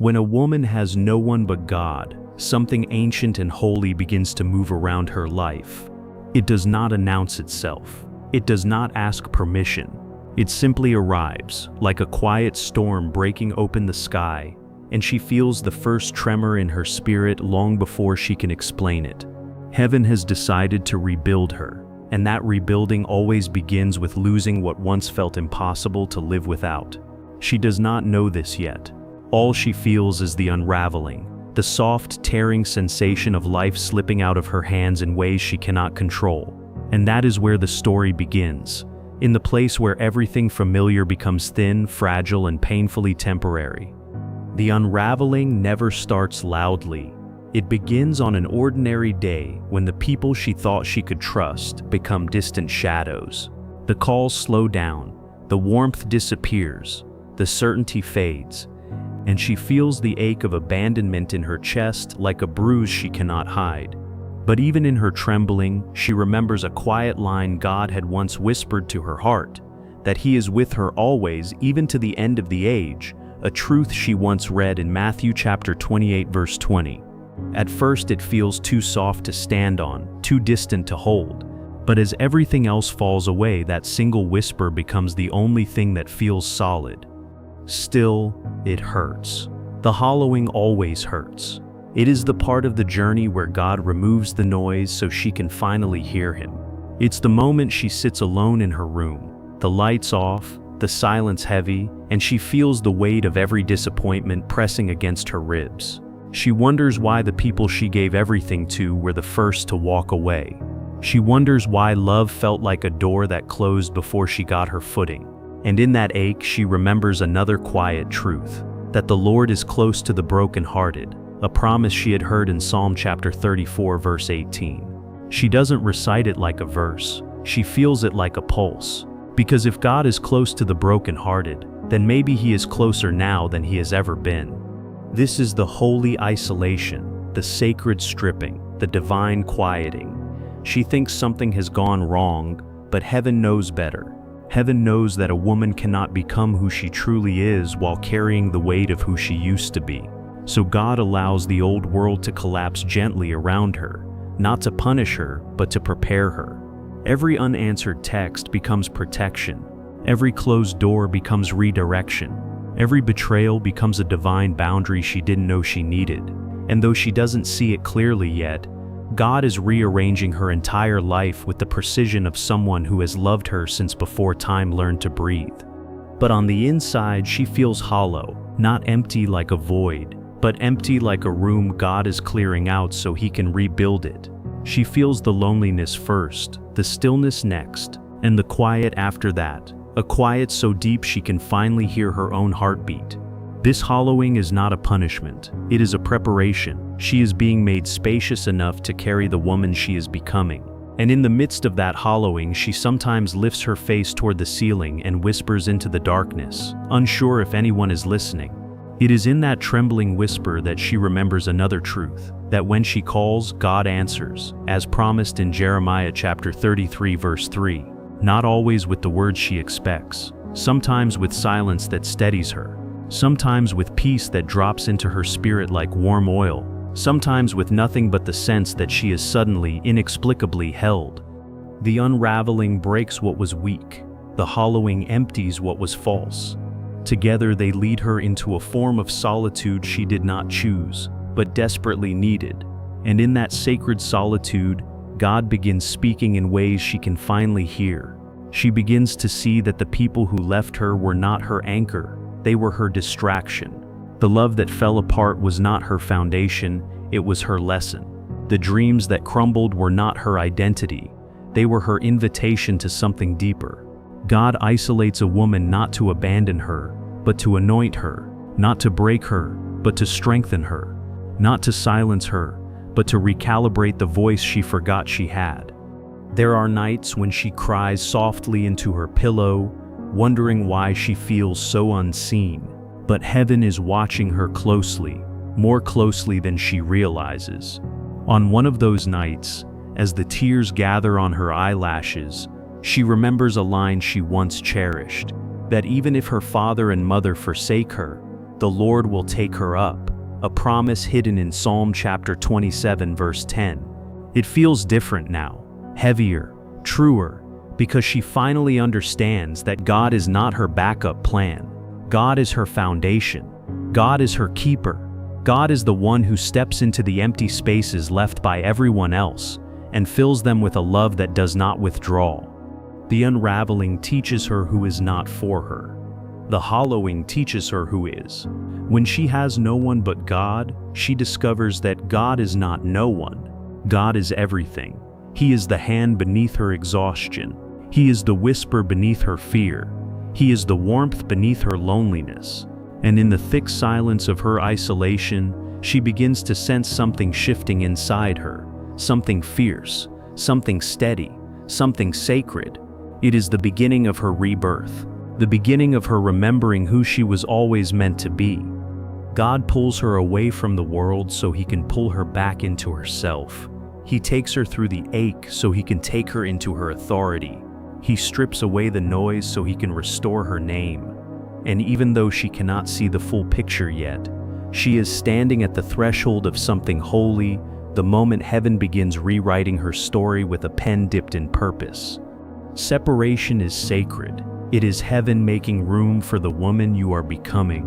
When a woman has no one but God, something ancient and holy begins to move around her life. It does not announce itself. It does not ask permission. It simply arrives, like a quiet storm breaking open the sky, and she feels the first tremor in her spirit long before she can explain it. Heaven has decided to rebuild her, and that rebuilding always begins with losing what once felt impossible to live without. She does not know this yet. All she feels is the unraveling, the soft, tearing sensation of life slipping out of her hands in ways she cannot control. And that is where the story begins, in the place where everything familiar becomes thin, fragile, and painfully temporary. The unraveling never starts loudly. It begins on an ordinary day when the people she thought she could trust become distant shadows. The calls slow down, the warmth disappears, the certainty fades, and she feels the ache of abandonment in her chest like a bruise she cannot hide. But even in her trembling, she remembers a quiet line God had once whispered to her heart, that He is with her always, even to the end of the age, a truth she once read in Matthew chapter 28 verse 20. At first it feels too soft to stand on, too distant to hold. But as everything else falls away, that single whisper becomes the only thing that feels solid. Still, it hurts. The hollowing always hurts. It is the part of the journey where God removes the noise so she can finally hear Him. It's the moment she sits alone in her room, the lights off, the silence heavy, and she feels the weight of every disappointment pressing against her ribs. She wonders why the people she gave everything to were the first to walk away. She wonders why love felt like a door that closed before she got her footing. And in that ache, she remembers another quiet truth, that the Lord is close to the brokenhearted, a promise she had heard in Psalm chapter 34 verse 18. She doesn't recite it like a verse, she feels it like a pulse. Because if God is close to the brokenhearted, then maybe He is closer now than He has ever been. This is the holy isolation, the sacred stripping, the divine quieting. She thinks something has gone wrong, but heaven knows better. Heaven knows that a woman cannot become who she truly is while carrying the weight of who she used to be. So God allows the old world to collapse gently around her, not to punish her, but to prepare her. Every unanswered text becomes protection. Every closed door becomes redirection. Every betrayal becomes a divine boundary she didn't know she needed. And though she doesn't see it clearly yet, God is rearranging her entire life with the precision of someone who has loved her since before time learned to breathe. But on the inside, she feels hollow, not empty like a void, but empty like a room God is clearing out so He can rebuild it. She feels the loneliness first, the stillness next, and the quiet after that, a quiet so deep she can finally hear her own heartbeat. This hollowing is not a punishment, it is a preparation. She is being made spacious enough to carry the woman she is becoming. And in the midst of that hollowing, she sometimes lifts her face toward the ceiling and whispers into the darkness, unsure if anyone is listening. It is in that trembling whisper that she remembers another truth, that when she calls, God answers, as promised in Jeremiah chapter 33 verse 3, not always with the words she expects, sometimes with silence that steadies her, sometimes with peace that drops into her spirit like warm oil, sometimes with nothing but the sense that she is suddenly, inexplicably held. The unraveling breaks what was weak, the hollowing empties what was false. Together they lead her into a form of solitude she did not choose, but desperately needed. And in that sacred solitude, God begins speaking in ways she can finally hear. She begins to see that the people who left her were not her anchor, they were her distraction. The love that fell apart was not her foundation, it was her lesson. The dreams that crumbled were not her identity, they were her invitation to something deeper. God isolates a woman not to abandon her, but to anoint her, not to break her, but to strengthen her, not to silence her, but to recalibrate the voice she forgot she had. There are nights when she cries softly into her pillow, wondering why she feels so unseen. But heaven is watching her closely, more closely than she realizes. On one of those nights, as the tears gather on her eyelashes, she remembers a line she once cherished, that even if her father and mother forsake her, the the Lord will take her up, a promise hidden in Psalm chapter 27 verse 10. It feels different now, heavier, truer, because she finally understands that God is not her backup plan. God is her foundation. God is her keeper. God is the one who steps into the empty spaces left by everyone else and fills them with a love that does not withdraw. The unraveling teaches her who is not for her. The hollowing teaches her who is. When she has no one but God, she discovers that God is not no one. God is everything. He is the hand beneath her exhaustion. He is the whisper beneath her fear. He is the warmth beneath her loneliness. And in the thick silence of her isolation, she begins to sense something shifting inside her, something fierce, something steady, something sacred. It is the beginning of her rebirth, the beginning of her remembering who she was always meant to be. God pulls her away from the world so He can pull her back into herself. He takes her through the ache so He can take her into her authority. He strips away the noise so He can restore her name. And even though she cannot see the full picture yet, she is standing at the threshold of something holy, the moment heaven begins rewriting her story with a pen dipped in purpose. Separation is sacred. It is heaven making room for the woman you are becoming.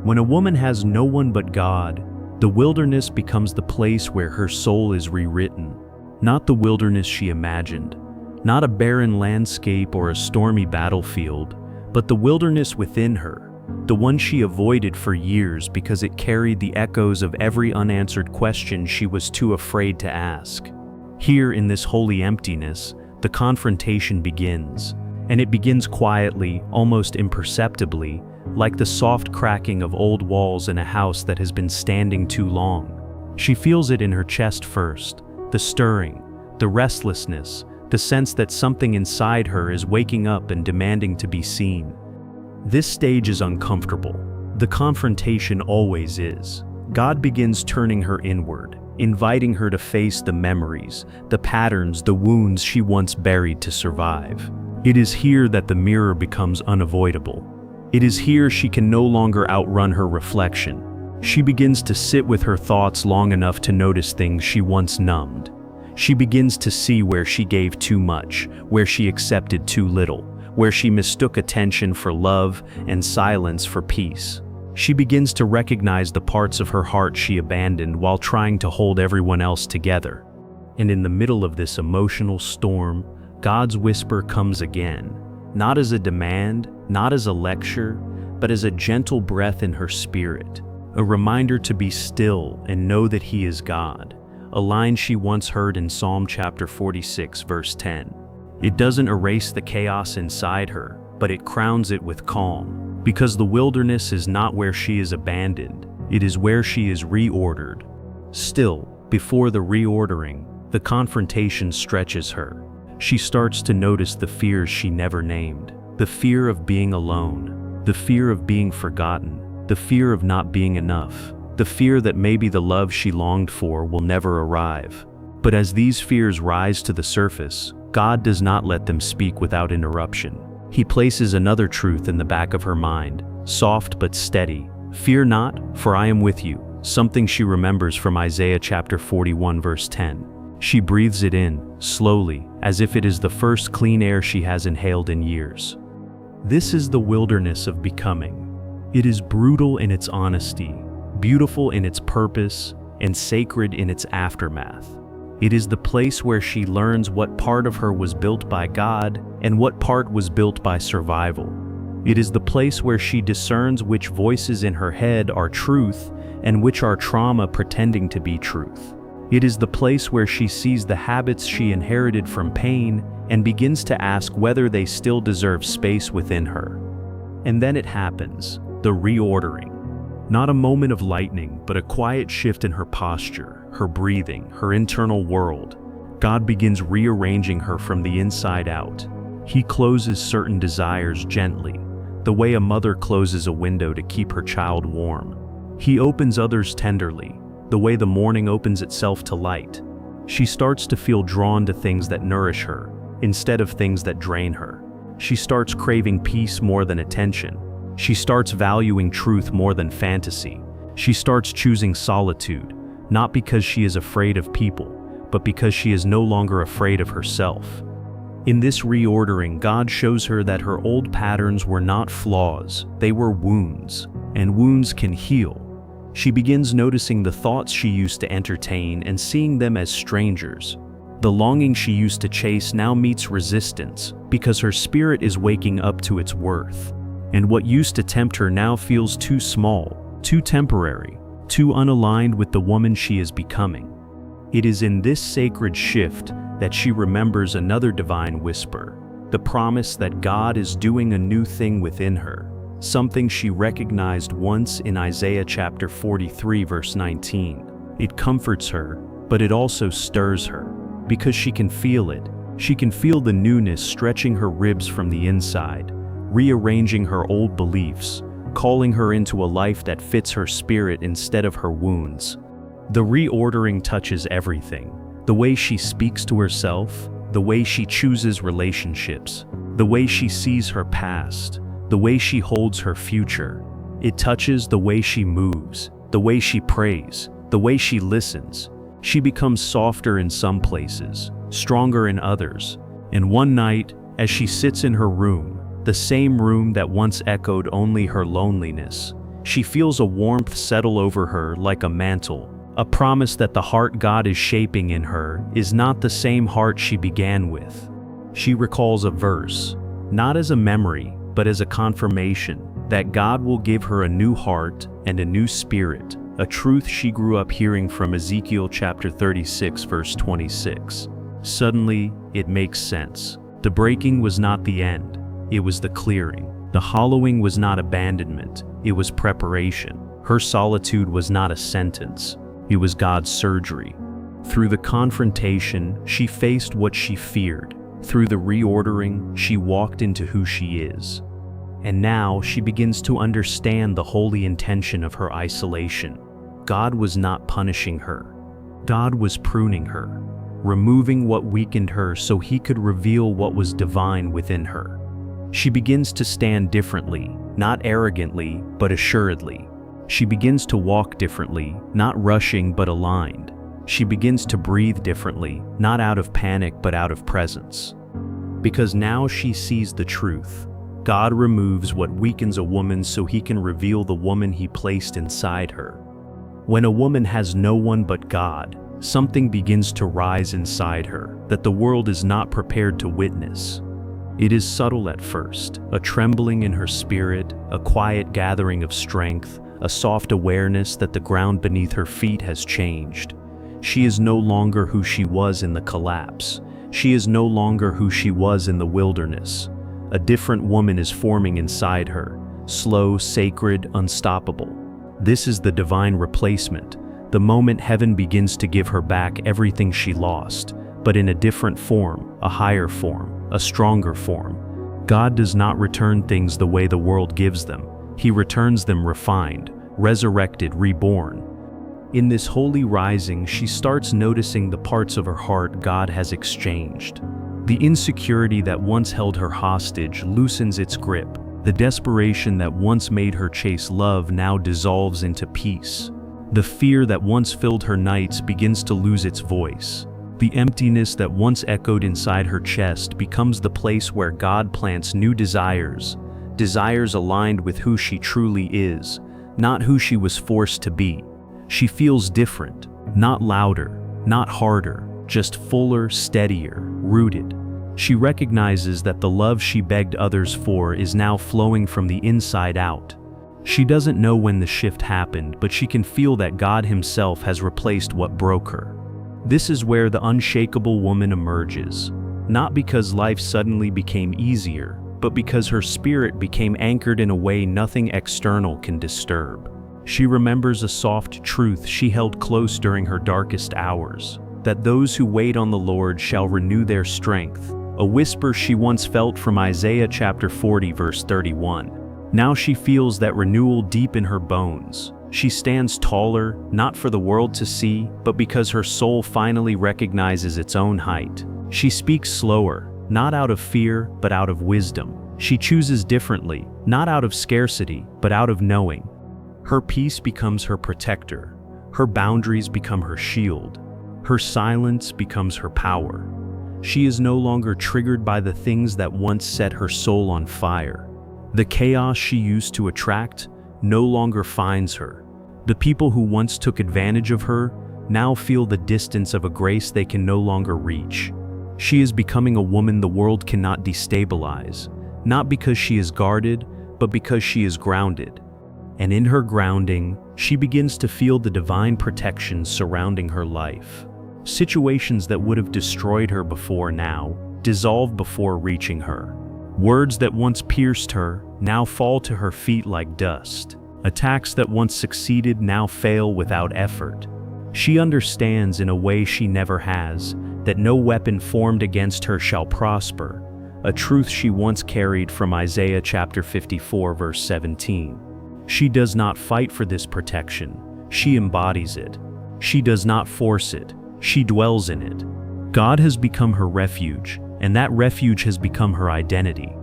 When a woman has no one but God, the wilderness becomes the place where her soul is rewritten. Not the wilderness she imagined, not a barren landscape or a stormy battlefield, but the wilderness within her, the one she avoided for years because it carried the echoes of every unanswered question she was too afraid to ask. Here in this holy emptiness, the confrontation begins, and it begins quietly, almost imperceptibly, like the soft cracking of old walls in a house that has been standing too long. She feels it in her chest first, the stirring, the restlessness, the sense that something inside her is waking up and demanding to be seen. This stage is uncomfortable. The confrontation always is. God begins turning her inward, inviting her to face the memories, the patterns, the wounds she once buried to survive. It is here that the mirror becomes unavoidable. It is here she can no longer outrun her reflection. She begins to sit with her thoughts long enough to notice things she once numbed. She begins to see where she gave too much, where she accepted too little, where she mistook attention for love and silence for peace. She begins to recognize the parts of her heart she abandoned while trying to hold everyone else together. And in the middle of this emotional storm, God's whisper comes again, not as a demand, not as a lecture, but as a gentle breath in her spirit, a reminder to be still and know that He is God. A line she once heard in Psalm chapter 46 verse 10. It doesn't erase the chaos inside her, but it crowns it with calm. Because the wilderness is not where she is abandoned, it is where she is reordered. Still, before the reordering, the confrontation stretches her. She starts to notice the fears she never named. The fear of being alone, the fear of being forgotten, the fear of not being enough. The fear that maybe the love she longed for will never arrive. But as these fears rise to the surface, God does not let them speak without interruption. He places another truth in the back of her mind, soft but steady. Fear not, for I am with you, something she remembers from Isaiah chapter 41 verse 10. She breathes it in, slowly, as if it is the first clean air she has inhaled in years. This is the wilderness of becoming. It is brutal in its honesty, beautiful in its purpose, and sacred in its aftermath. It is the place where she learns what part of her was built by God and what part was built by survival. It is the place where she discerns which voices in her head are truth and which are trauma pretending to be truth. It is the place where she sees the habits she inherited from pain and begins to ask whether they still deserve space within her. And then it happens, the reordering. Not a moment of lightning, but a quiet shift in her posture, her breathing, her internal world. God begins rearranging her from the inside out. He closes certain desires gently, the way a mother closes a window to keep her child warm. He opens others tenderly, the way the morning opens itself to light. She starts to feel drawn to things that nourish her, instead of things that drain her. She starts craving peace more than attention, She starts valuing truth more than fantasy. She starts choosing solitude, not because she is afraid of people, but because she is no longer afraid of herself. In this reordering, God shows her that her old patterns were not flaws, they were wounds, and wounds can heal. She begins noticing the thoughts she used to entertain and seeing them as strangers. The longing she used to chase now meets resistance because her spirit is waking up to its worth. And what used to tempt her now feels too small, too temporary, too unaligned with the woman she is becoming. It is in this sacred shift that she remembers another divine whisper, the promise that God is doing a new thing within her, something she recognized once in Isaiah chapter 43 verse 19. It comforts her, but it also stirs her, because she can feel it. She can feel the newness stretching her ribs from the inside, rearranging her old beliefs, calling her into a life that fits her spirit instead of her wounds. The reordering touches everything. The way she speaks to herself, the way she chooses relationships, the way she sees her past, the way she holds her future. It touches the way she moves, the way she prays, the way she listens. She becomes softer in some places, stronger in others. And one night, as she sits in her room, the same room that once echoed only her loneliness, she feels a warmth settle over her like a mantle. A promise that the heart God is shaping in her is not the same heart she began with. She recalls a verse, not as a memory, but as a confirmation that God will give her a new heart and a new spirit, a truth she grew up hearing from Ezekiel chapter 36 verse 26. Suddenly, it makes sense. The breaking was not the end, it was the clearing. The hollowing was not abandonment, it was preparation. Her solitude was not a sentence, it was God's surgery. Through the confrontation, she faced what she feared. Through the reordering, she walked into who she is. And now she begins to understand the holy intention of her isolation. God was not punishing her. God was pruning her, removing what weakened her so He could reveal what was divine within her. She begins to stand differently, not arrogantly, but assuredly. She begins to walk differently, not rushing but aligned. She begins to breathe differently, not out of panic but out of presence. Because now she sees the truth. God removes what weakens a woman so He can reveal the woman He placed inside her. When a woman has no one but God, something begins to rise inside her that the world is not prepared to witness. It is subtle at first, a trembling in her spirit, a quiet gathering of strength, a soft awareness that the ground beneath her feet has changed. She is no longer who she was in the collapse. She is no longer who she was in the wilderness. A different woman is forming inside her, slow, sacred, unstoppable. This is the divine replacement, the moment heaven begins to give her back everything she lost, but in a different form, a higher form, a stronger form. God does not return things the way the world gives them. He returns them refined, resurrected, reborn. In this holy rising, she starts noticing the parts of her heart God has exchanged. The insecurity that once held her hostage loosens its grip. The desperation that once made her chase love now dissolves into peace. The fear that once filled her nights begins to lose its voice. The emptiness that once echoed inside her chest becomes the place where God plants new desires, desires aligned with who she truly is, not who she was forced to be. She feels different, not louder, not harder, just fuller, steadier, rooted. She recognizes that the love she begged others for is now flowing from the inside out. She doesn't know when the shift happened, but she can feel that God Himself has replaced what broke her. This is where the unshakable woman emerges, not because life suddenly became easier, but because her spirit became anchored in a way nothing external can disturb. She remembers a soft truth she held close during her darkest hours, that those who wait on the Lord shall renew their strength, a whisper she once felt from Isaiah chapter 40 verse 31. Now she feels that renewal deep in her bones. She stands taller, not for the world to see, but because her soul finally recognizes its own height. She speaks slower, not out of fear, but out of wisdom. She chooses differently, not out of scarcity, but out of knowing. Her peace becomes her protector. Her boundaries become her shield. Her silence becomes her power. She is no longer triggered by the things that once set her soul on fire. The chaos she used to attract no longer finds her. The people who once took advantage of her now feel the distance of a grace they can no longer reach. She is becoming a woman the world cannot destabilize, not because she is guarded, but because she is grounded. And in her grounding, she begins to feel the divine protection surrounding her life. Situations that would have destroyed her before now dissolve before reaching her. Words that once pierced her now fall to her feet like dust. Attacks that once succeeded now fail without effort. She understands in a way she never has that no weapon formed against her shall prosper, a truth she once carried from Isaiah chapter 54 verse 17. She does not fight for this protection, she embodies it. She does not force it, she dwells in it. God has become her refuge, and that refuge has become her identity.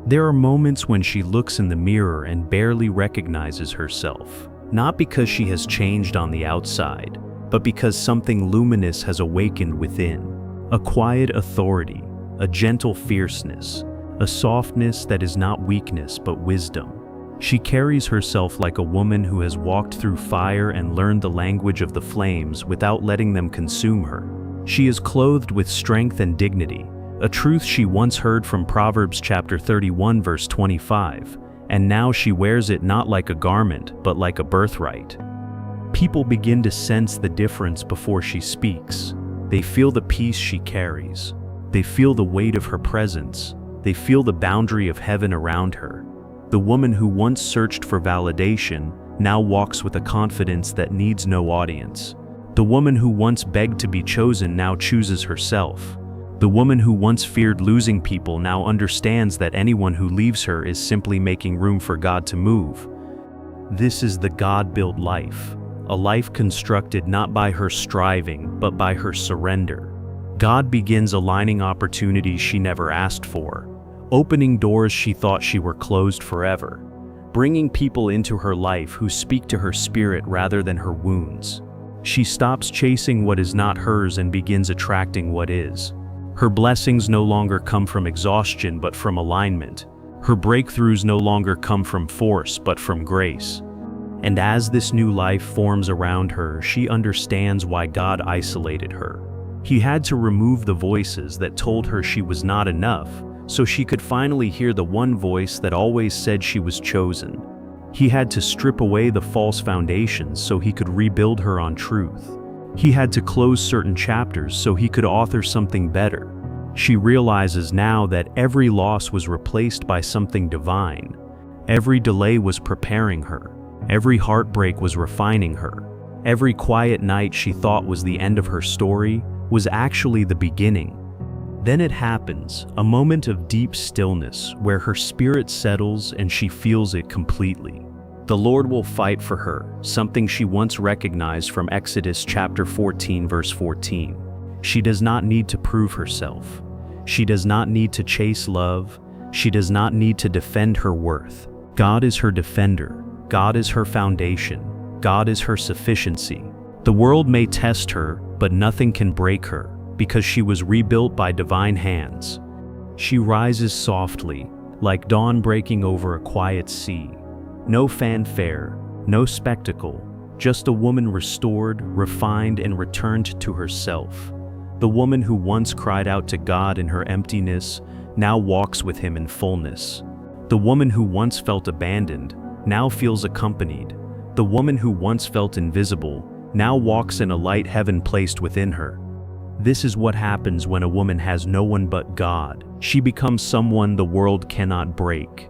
There are moments when she looks in the mirror and barely recognizes herself, not because she has changed on the outside, but because something luminous has awakened within. A quiet authority, a gentle fierceness, a softness that is not weakness but wisdom. She carries herself like a woman who has walked through fire and learned the language of the flames without letting them consume her. She is clothed with strength and dignity, a truth she once heard from Proverbs chapter 31 verse 25, and now she wears it not like a garment but like a birthright. People begin to sense the difference before she speaks. They feel the peace she carries. They feel the weight of her presence. They feel the boundary of heaven around her. The woman who once searched for validation now walks with a confidence that needs no audience. The woman who once begged to be chosen now chooses herself. The woman who once feared losing people now understands that anyone who leaves her is simply making room for God to move. This is the God-built life, a life constructed not by her striving, but by her surrender. God begins aligning opportunities she never asked for, opening doors she thought she were closed forever, bringing people into her life who speak to her spirit rather than her wounds. She stops chasing what is not hers and begins attracting what is. Her blessings no longer come from exhaustion but from alignment. Her breakthroughs no longer come from force but from grace. And as this new life forms around her, she understands why God isolated her. He had to remove the voices that told her she was not enough, so she could finally hear the one voice that always said she was chosen. He had to strip away the false foundations so he could rebuild her on truth. He had to close certain chapters so he could author something better. She realizes now that every loss was replaced by something divine. Every delay was preparing her. Every heartbreak was refining her. Every quiet night she thought was the end of her story was actually the beginning. Then it happens, a moment of deep stillness where her spirit settles and she feels it completely. The Lord will fight for her, something she once recognized from Exodus chapter 14 verse 14. She does not need to prove herself. She does not need to chase love. She does not need to defend her worth. God is her defender. God is her foundation. God is her sufficiency. The world may test her, but nothing can break her, because she was rebuilt by divine hands. She rises softly, like dawn breaking over a quiet sea. No fanfare, no spectacle, just a woman restored, refined, and returned to herself. The woman who once cried out to God in her emptiness now walks with him in fullness. The woman who once felt abandoned now feels accompanied. The woman who once felt invisible now walks in a light heaven placed within her. This is what happens when a woman has no one but God. She becomes someone the world cannot break.